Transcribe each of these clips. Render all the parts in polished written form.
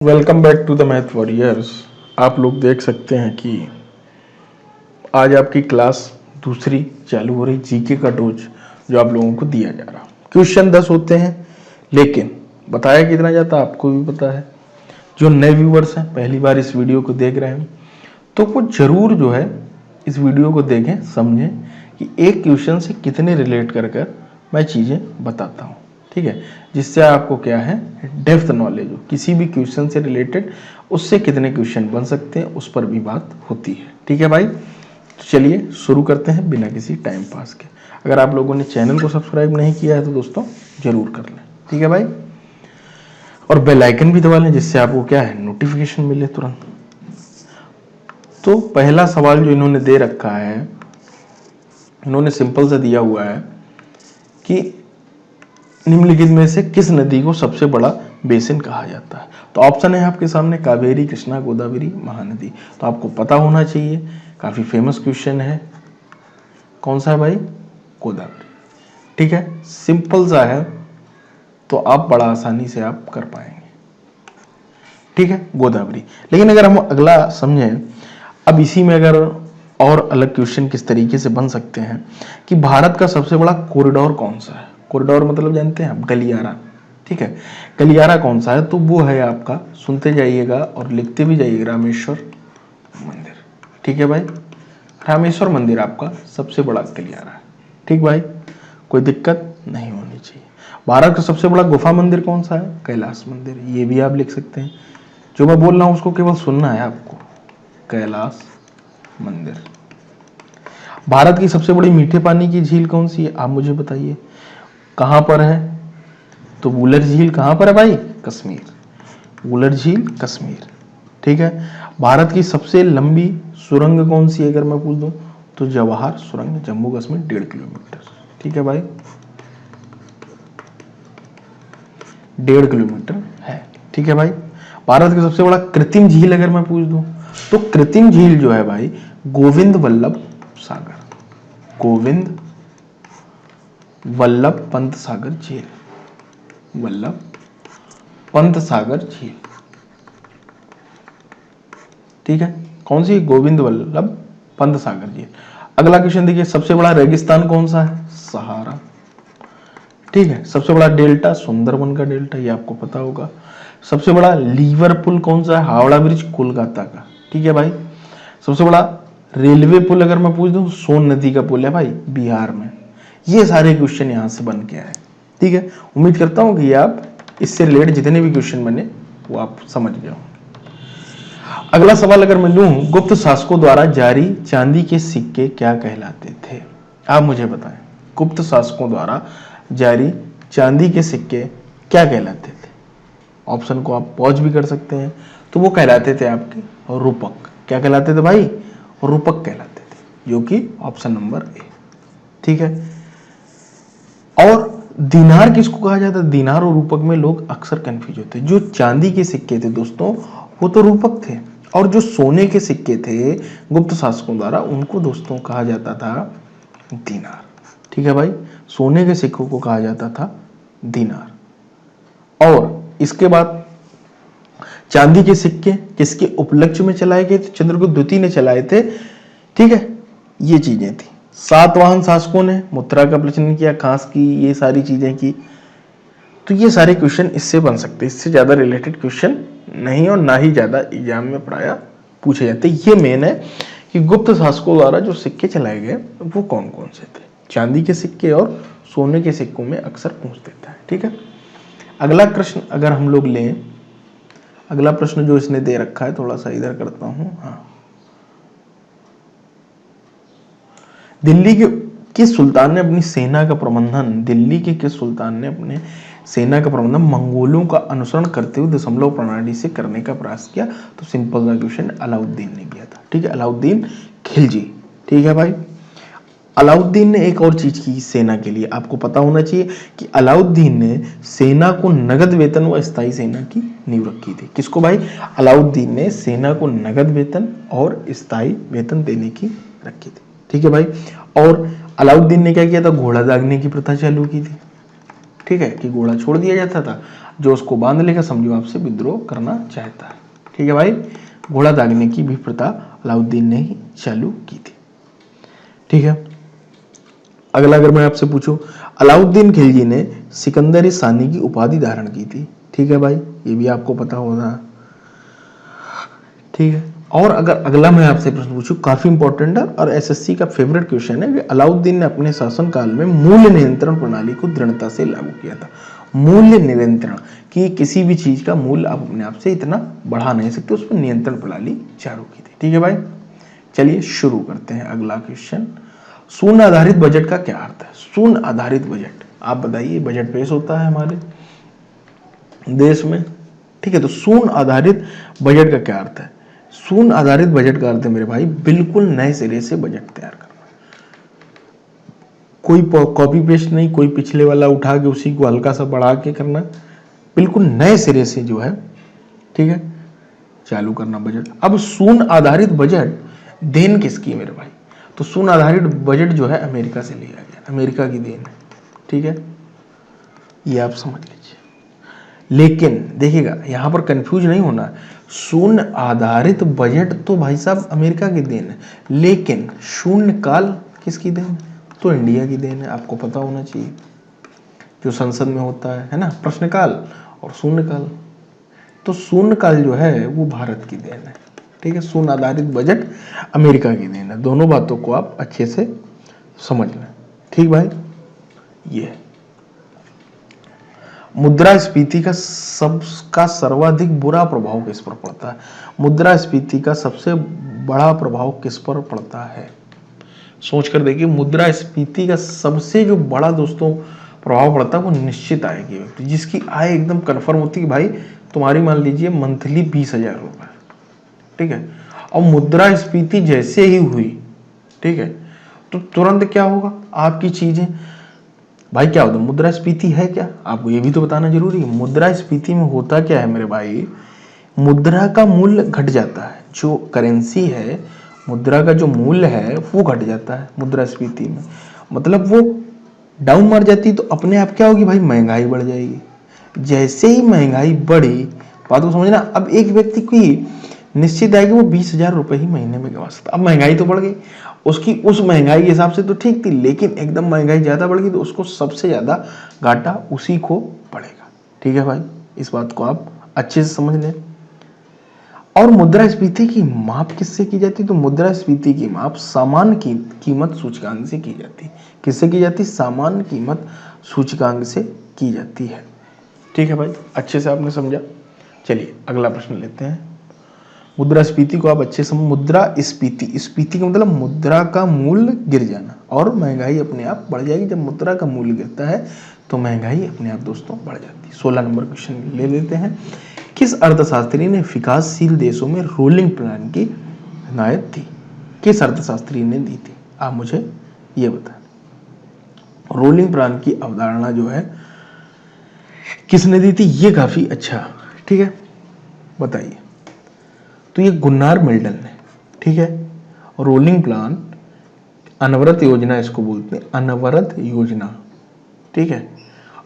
Welcome back to the math warriors. आप लोग देख सकते हैं कि आज आपकी क्लास दूसरी चालू हो रही, जीके का डोज जो आप लोगों को दिया जा रहा। क्वेश्चन 10 होते हैं, लेकिन बताया कितना जाता आपको भी पता है। जो नए व्यूवर्स हैं, पहली बार इस वीडियो को देख रहे हैं, तो वो जरूर जो है इस वीडियो को देखें, समझें कि एक क्वेश्चन से कितने रिलेट कर मैं चीज़ें बताता हूँ, ठीक है। जिससे आपको क्या है, डेप्थ नॉलेज हो किसी भी क्वेश्चन से रिलेटेड, उससे कितने क्वेश्चन बन सकते हैं उस पर भी बात होती है, ठीक है भाई। तो चलिए शुरू करते हैं बिना किसी टाइम पास के। अगर आप लोगों ने चैनल को सब्सक्राइब नहीं किया है तो दोस्तों जरूर कर लें, ठीक है भाई। और बेल आइकन भी दबा लें जिससे आपको क्या है, नोटिफिकेशन मिले तुरंत। तो पहला सवाल जो इन्होंने दे रखा है, इन्होंने सिंपल सा दिया हुआ है कि निम्नलिखित में से किस नदी को सबसे बड़ा बेसिन कहा जाता है। तो ऑप्शन है आपके सामने, कावेरी, कृष्णा, गोदावरी, महानदी। तो आपको पता होना चाहिए, काफी फेमस क्वेश्चन है। कौन सा है भाई? गोदावरी, ठीक है। सिंपल सा है, तो आप बड़ा आसानी से आप कर पाएंगे, ठीक है, गोदावरी। लेकिन अगर हम अगला समझें, अब इसी में अगर और अलग क्वेश्चन किस तरीके से बन सकते हैं कि भारत का सबसे बड़ा कॉरिडोर कौन सा है। कॉरिडोर मतलब जानते हैं आप, गलियारा, ठीक है। गलियारा कौन सा है? तो वो है आपका, सुनते जाइएगा और लिखते भी जाइएगा, रामेश्वर मंदिर, ठीक है भाई। रामेश्वर मंदिर आपका सबसे बड़ा गलियारा है, ठीक भाई, कोई दिक्कत नहीं होनी चाहिए। भारत का सबसे बड़ा गुफा मंदिर कौन सा है? कैलाश मंदिर, ये भी आप लिख सकते हैं। जो मैं बोल रहा हूं उसको केवल सुनना है आपको, कैलाश मंदिर। भारत की सबसे बड़ी मीठे पानी की झील कौन सी है? आप मुझे बताइए, कहां पर है? तो वुलर झील कहां पर है भाई? कश्मीर, वुलर झील कश्मीर, ठीक है। भारत की सबसे लंबी सुरंग कौन सी है अगर मैं पूछ दूं, तो जवाहर सुरंग, जम्मू कश्मीर, 1.5 किलोमीटर, ठीक है भाई, 1.5 किलोमीटर है, ठीक है भाई। भारत का सबसे बड़ा कृत्रिम झील अगर मैं पूछ दूं, तो कृत्रिम झील जो है भाई, गोविंद वल्लभ सागर, गोविंद वल्लभ पंत सागर झील, वल्लभ पंत सागर झील, ठीक है। कौन सी? गोविंद वल्लभ पंत सागर झील। अगला क्वेश्चन देखिए, सबसे बड़ा रेगिस्तान कौन सा है? सहारा, ठीक है। सबसे बड़ा डेल्टा, सुंदरबन का डेल्टा, ये आपको पता होगा। सबसे बड़ा लीवर पुल कौन सा है? हावड़ा ब्रिज, कोलकाता का, ठीक है भाई। सबसे बड़ा रेलवे पुल अगर मैं पूछ दूं, सोन नदी का पुल है भाई, बिहार में। ये सारे क्वेश्चन यहां से बन के आए, ठीक है। उम्मीद करता हूं कि आप इससे रिलेटेड जितने भी क्वेश्चन बने वो आप समझ गए हो। अगला सवाल अगर मैं लूं, गुप्त शासकों द्वारा जारी चांदी के सिक्के क्या कहलाते थे? आप मुझे बताएं, गुप्त शासकों द्वारा जारी चांदी के सिक्के क्या कहलाते थे? ऑप्शन को आप पॉज भी कर सकते हैं। तो वो कहलाते थे आपके रूपक। क्या कहलाते थे भाई? रूपक कहलाते थे, जो कि ऑप्शन नंबर ए, ठीक है। और दिनार किसको कहा जाता है? दिनार और रूपक में लोग अक्सर कंफ्यूज होते हैं। जो चांदी के सिक्के थे दोस्तों, वो तो रूपक थे, और जो सोने के सिक्के थे गुप्त शासकों द्वारा, उनको दोस्तों कहा जाता था दिनार, ठीक है भाई। सोने के सिक्कों को कहा जाता था दिनार। और इसके बाद चांदी के सिक्के किसके उपलक्ष्य में चलाए गए थे? चंद्रगुप्त द्वितीय ने चलाए थे, ठीक है। ये चीजें थी। सातवाहन शासकों ने मुद्रा का प्रचलन किया, खास की, ये सारी चीजें की। तो ये सारे क्वेश्चन इससे बन सकते हैं, इससे ज्यादा रिलेटेड क्वेश्चन नहीं, और ना ही ज्यादा एग्जाम में प्राय पूछे जाते। ये मेन है कि गुप्त शासकों द्वारा जो सिक्के चलाए गए वो कौन कौन से थे। चांदी के सिक्के और सोने के सिक्कों में अक्सर पूछ देता है, ठीक है। अगला प्रश्न अगर हम लोग लें, अगला प्रश्न जो इसने दे रखा है, थोड़ा सा इधर करता हूं, हाँ। दिल्ली के किस सुल्तान ने अपनी सेना का प्रबंधन, दिल्ली के किस सुल्तान ने अपने सेना का प्रबंधन मंगोलों का अनुसरण करते हुए दशमलव प्रणाली से करने का प्रयास किया? तो सिंपल सा क्वेश्चन, अलाउद्दीन ने किया था, ठीक है, अलाउद्दीन खिलजी, ठीक है भाई। अलाउद्दीन ने एक और चीज की सेना के लिए, आपको पता होना चाहिए कि अलाउद्दीन ने सेना को नगद वेतन व स्थायी सेना की नींव रखी थी। किसको भाई? अलाउद्दीन ने सेना को नगद वेतन और स्थायी वेतन देने की रखी थी, ठीक है भाई। और अलाउद्दीन ने क्या किया था? घोड़ा दागने की प्रथा चालू की थी, ठीक है, कि घोड़ा छोड़ दिया जाता था, जो उसको बांध लेगा समझो आपसे विद्रोह करना चाहता है। ठीक है भाई, घोड़ा दागने की भी प्रथा अलाउद्दीन ने ही चालू की थी। ठीक है, अगला अगर मैं आपसे पूछूं, अलाउद्दीन खिलजी ने सिकंदर सानी की उपाधि धारण की थी। ठीक है भाई, ये भी आपको पता होगा। ठीक है, और अगर अगला मैं आपसे प्रश्न पूछूं, काफी इंपॉर्टेंट है और एसएससी का फेवरेट क्वेश्चन है कि अलाउद्दीन ने अपने शासनकाल में मूल्य नियंत्रण प्रणाली को दृढ़ता से लागू किया था। मूल्य नियंत्रण, कि किसी भी चीज का मूल्य आप अपने आप से इतना बढ़ा नहीं सकते, उस पर नियंत्रण प्रणाली चालू की थी। ठीक है भाई, चलिए शुरू करते हैं अगला क्वेश्चन। शून्य आधारित बजट का क्या अर्थ है? शून्य आधारित बजट, आप बताइए, बजट पेश होता है हमारे देश में। ठीक है, तो शून्य आधारित बजट का क्या अर्थ है? शून्य आधारित बजट का अर्थ है मेरे भाई, बिल्कुल नए सिरे से बजट तैयार करना। कोई कॉपी पेस्ट नहीं, कोई पिछले वाला उठा के उसी को हल्का सा बढ़ा के करना, बिल्कुल नए सिरे से जो है, ठीक है, चालू करना बजट। अब शून्य आधारित बजट देन किसकी मेरे भाई? तो शून्य आधारित बजट जो है अमेरिका से लिया गया, अमेरिका की देन है। ठीक है, ये आप समझ लीजिए। लेकिन देखिएगा, यहां पर कंफ्यूज नहीं होना, शून्य आधारित बजट तो भाई साहब अमेरिका की देन है, लेकिन शून्य काल किसकी देन है? तो इंडिया की देन है। आपको पता होना चाहिए, जो संसद में होता है ना, प्रश्नकाल और शून्यकाल। तो शून्यकाल जो है वो भारत की देन है। ठीक है, शून्य आधारित बजट अमेरिका की देन है। दोनों बातों को आप अच्छे से समझ लें। ठीक भाई, ये मुद्रास्फीति का सर्वाधिक बुरा प्रभाव किस पर पड़ता है? मुद्रास्फीति का सबसे बड़ा प्रभाव किस पर पड़ता है? सोच कर देखिए, मुद्रास्फीति का सबसे जो बड़ा दोस्तों प्रभाव पड़ता है वो निश्चित आय की व्यक्ति, जिसकी आय एकदम कन्फर्म होती है कि भाई तुम्हारी मान लीजिए मंथली 20,000 रुपए। ठीक है, और मुद्रास्फीति जैसे ही हुई, ठीक है, तो तुरंत क्या होगा, आपकी चीजें भाई क्या होता है, मुद्रास्फीति है क्या, आपको ये भी तो बताना जरूरी है। मुद्रास्फीति में होता क्या है मेरे भाई, मुद्रा का मूल्य घट जाता है, जो करेंसी है, मुद्रा का जो मूल्य है वो घट जाता है मुद्रास्फीति में। मतलब वो डाउन मार जाती है, तो अपने आप क्या होगी भाई, महंगाई बढ़ जाएगी। जैसे ही महंगाई बढ़ी, बात को समझना, अब एक व्यक्ति की निश्चित है कि वो 20,000 रुपए ही महीने में कमा सकता। अब महंगाई तो बढ़ गई, उसकी उस महंगाई के हिसाब से तो ठीक थी, लेकिन एकदम महंगाई ज्यादा बढ़ गई तो उसको सबसे ज्यादा घाटा उसी को पड़ेगा। ठीक है भाई, इस बात को आप अच्छे से समझ लें। और मुद्रास्फीति की माप किससे की जाती है? तो मुद्रास्फीति की माप सामान्य की कीमत सूचकांक से की जाती है। किससे की जाती है? सामान्य कीमत सूचकांक से की जाती है। ठीक है भाई, अच्छे से आपने समझा। चलिए अगला प्रश्न लेते हैं। मुद्रास्फीति को आप अच्छे से, मुद्रास्फीति, स्फीति का मतलब मुद्रा का मूल्य गिर जाना, और महंगाई अपने आप बढ़ जाएगी। जब मुद्रा का मूल्य गिरता है तो महंगाई अपने आप दोस्तों बढ़ जाती है। 16 नंबर क्वेश्चन ले लेते हैं। किस अर्थशास्त्री ने विकासशील देशों में रोलिंग प्लान की हिदायत दी? किस अर्थशास्त्री ने दी थी? आप मुझे ये बताएं। रोलिंग प्लान की अवधारणा जो है किसने दी थी? ये काफी अच्छा, ठीक है, बताइए। तो ये गुन्नार मिल्टन ने, ठीक है। रोलिंग प्लान, अनवरत योजना इसको बोलते हैं, अनवरत योजना, ठीक है।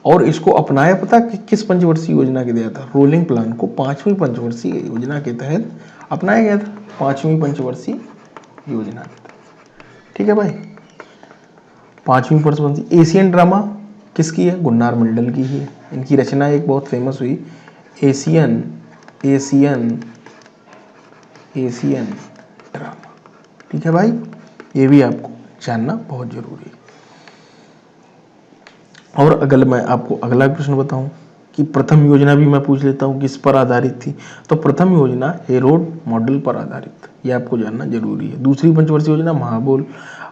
और इसको अपनाया पता कि किस पंचवर्षीय योजना के दिया था? रोलिंग प्लान को 5वीं पंचवर्षीय योजना के तहत अपनाया गया था, 5वीं पंचवर्षीय योजना के तहत। ठीक है भाई, 5वीं पंचवर्षीय। एशियन ड्रामा किसकी है? गुन्नार मिल्टन की ही है। इनकी रचना एक बहुत फेमस हुई, एशियन ड्रामा। ठीक है भाई, ये भी आपको जानना बहुत जरूरी है। और अगर मैं आपको अगला प्रश्न बताऊं कि प्रथम योजना भी मैं पूछ लेता हूं किस पर आधारित थी, तो प्रथम योजना हेरोड मॉडल पर आधारित, ये आपको जानना जरूरी है। दूसरी पंचवर्षीय योजना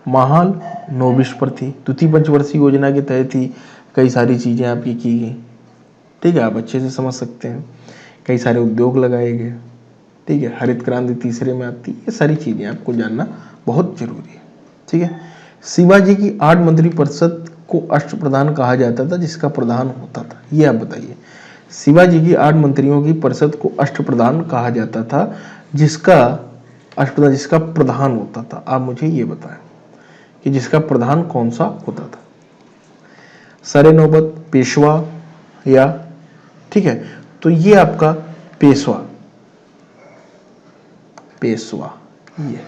महाल नोबिस पर थी। द्वितीय पंचवर्षीय योजना के तहत ही कई सारी चीजें आपकी की गई। ठीक है, आप अच्छे से समझ सकते हैं, कई सारे उद्योग लगाए गए। ठीक है, हरित क्रांति तीसरे में आती है। ये सारी चीजें आपको जानना बहुत जरूरी है। ठीक है, शिवाजी की 8 मंत्री परिषद को अष्टप्रधान कहा जाता था, जिसका प्रधान होता था, ये आप बताइए। शिवाजी की 8 मंत्रियों की परिषद को अष्टप्रधान कहा जाता था, जिसका प्रधान होता था। आप मुझे ये बताएं कि जिसका प्रधान कौन सा होता था? सरे नौबत, पेशवा या ठीक है। तो ये आपका पेशवा, पेशवा ये,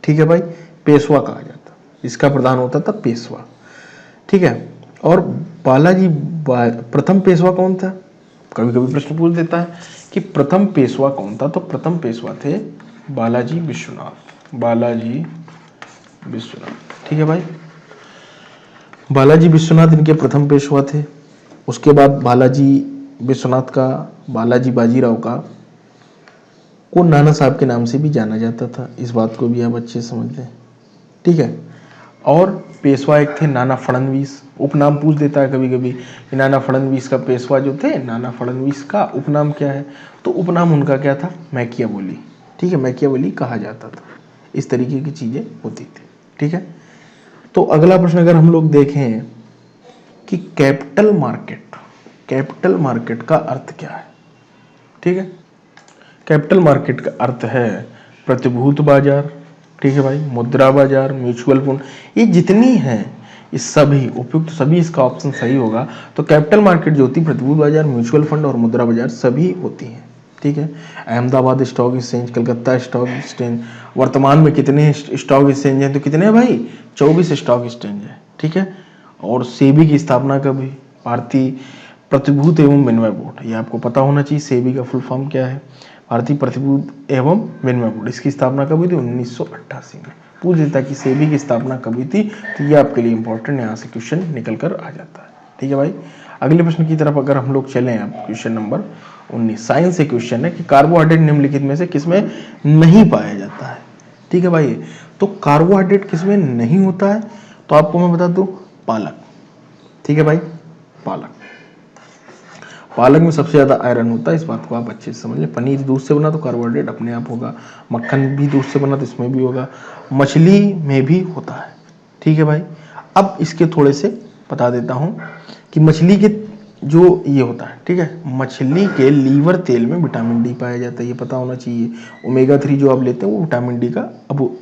ठीक है भाई, पेशवा कहा जाता, इसका प्रधान होता था पेशवा, ठीक है। और बालाजी प्रथम पेशवा कौन था, कभी कभी प्रश्न पूछ देता है कि प्रथम पेशवा कौन था, तो प्रथम पेशवा थे बालाजी विश्वनाथ, बालाजी विश्वनाथ, ठीक है भाई। बालाजी विश्वनाथ इनके प्रथम पेशवा थे। उसके बाद बालाजी विश्वनाथ का, बालाजी बाजीराव का को नाना साहब के नाम से भी जाना जाता था, इस बात को भी आप अच्छे से समझ लें, ठीक है। और पेशवा एक थे नाना फडणवीस, उपनाम पूछ देता है कभी कभी कि नाना फडणवीस का पेशवा जो थे, नाना फडणवीस का उपनाम क्या है, तो उपनाम उनका क्या था, मैकियावेली, ठीक है, मैकियावेली कहा जाता था। इस तरीके की चीजें होती थी, ठीक है। तो अगला प्रश्न अगर हम लोग देखें कि कैपिटल मार्केट, कैपिटल मार्केट का अर्थ क्या है, ठीक है। कैपिटल मार्केट का अर्थ है प्रतिभूत बाजार, ठीक है भाई, मुद्रा बाजार, म्यूचुअल फंड, ये जितनी हैं ये सभी उपयुक्त, सभी इसका ऑप्शन सही होगा। तो कैपिटल मार्केट जो होती है, प्रतिभूत बाजार, म्यूचुअल फंड और मुद्रा बाजार सभी होती हैं, ठीक है। Ahmedabad stock exchange, Calcutta stock exchange, वर्तमान में कितने स्टॉक एक्सचेंज हैं, तो कितने हैं भाई, 24 स्टॉक एक्सचेंज है, ठीक है। और सेबी की स्थापना कब हुई, भारतीय प्रतिभूत एवं विनिमय बोर्ड, ये आपको पता होना चाहिए, सेबी का फुल फॉर्म क्या है, भारतीय प्रतिभूत एवं विनिमय बोर्ड। इसकी स्थापना कब हुई थी, 1988 में। पूछ देता है कि सेबी की स्थापना कब हुई थी, तो ये आपके लिए इंपॉर्टेंट, यहाँ से क्वेश्चन निकल कर आ जाता है, ठीक है भाई। अगले प्रश्न की तरफ अगर हम लोग चलें, अब क्वेश्चन नंबर 19 साइंस से क्वेश्चन है कि कार्बोहाइड्रेट निम्नलिखित में से किसमें नहीं पाया जाता है, ठीक है भाई। तो कार्बोहाइड्रेट किसमें नहीं होता है, तो आपको मैं बता दूं, पालक, ठीक है भाई, पालक, पालक में सबसे ज्यादा आयरन होता है, इस बात को आप अच्छे से समझ लें। पनीर दूध से बना तो कार्बोहाइड्रेट अपने आप होगा, मक्खन भी दूध से बना तो इसमें भी होगा, मछली में भी होता है, ठीक है भाई। अब इसके थोड़े से बता देता हूं कि मछली के जो ये होता है, ठीक है, मछली के लीवर तेल में विटामिन डी पाया जाता है, ये पता होना चाहिए। ओमेगा 3 जो आप लेते हैं वो विटामिन डी का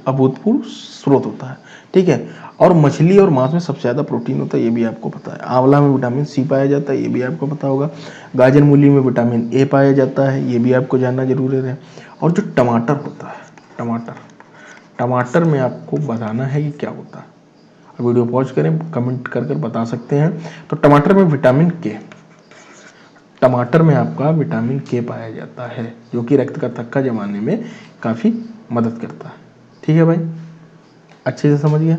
अभूतपूर्व स्रोत होता है, ठीक है। और मछली और मांस में सबसे ज्यादा प्रोटीन होता है, ये भी आपको पता है। आंवला में विटामिन सी पाया जाता है, ये भी आपको पता होगा। गाजर मूली में विटामिन ए पाया जाता है, ये भी आपको जानना जरूरी है। और जो टमाटर होता है, टमाटर, टमाटर में आपको बताना है कि क्या होता है, वीडियो पॉज करें, कमेंट कर कर बता सकते हैं। तो टमाटर में विटामिन के, टमाटर में आपका विटामिन के पाया जाता है, जो कि रक्त का थक्का जमाने में काफी मदद करता है, ठीक है भाई, अच्छे से समझ गया।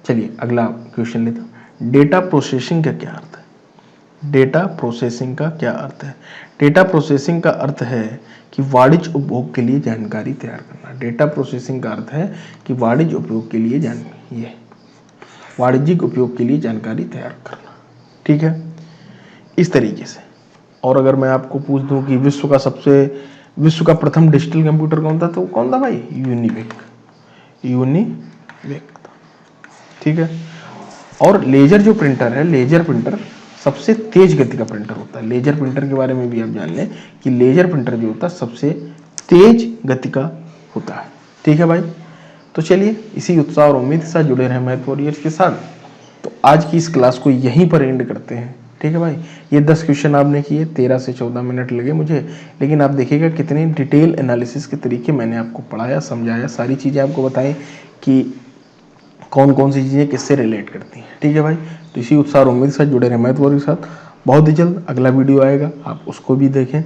चलिए अगला क्वेश्चन लेता हूं, डेटा प्रोसेसिंग का क्या अर्थ है, डेटा प्रोसेसिंग का क्या अर्थ है। डेटा प्रोसेसिंग का अर्थ है कि वाणिज्य उपभोग के लिए जानकारी तैयार करना। डेटा प्रोसेसिंग का अर्थ है कि वाणिज्य उपयोग के लिए ये वाणिज्यिक उपयोग के लिए जानकारी तैयार करना, ठीक है, इस तरीके से। और अगर मैं आपको पूछ दूं कि विश्व का प्रथम डिजिटल कंप्यूटर कौन था, तो कौन था भाई, यूनिवेक, यूनिवेक, ठीक है। और लेजर जो प्रिंटर है, लेजर प्रिंटर सबसे तेज गति का प्रिंटर होता है। लेजर प्रिंटर के बारे में भी आप जान लें कि लेजर प्रिंटर जो होता है सबसे तेज गति का होता है, ठीक है भाई। तो चलिए इसी उत्साह और उम्मीद के साथ जुड़े रहे मैथ वॉरियर्स के साथ। तो आज की इस क्लास को यहीं पर एंड करते हैं, ठीक है भाई। ये 10 क्वेश्चन आपने किए, 13 से 14 मिनट लगे मुझे, लेकिन आप देखिएगा कितने डिटेल एनालिसिस के तरीके मैंने आपको पढ़ाया, समझाया, सारी चीज़ें आपको बताई कि कौन कौन सी चीज़ें किससे रिलेट करती हैं, ठीक है भाई। तो इसी उत्साह और उम्मीद के साथ जुड़े रहे मैथ वॉरियर्स के साथ। बहुत ही जल्द अगला वीडियो आएगा, आप उसको भी देखें।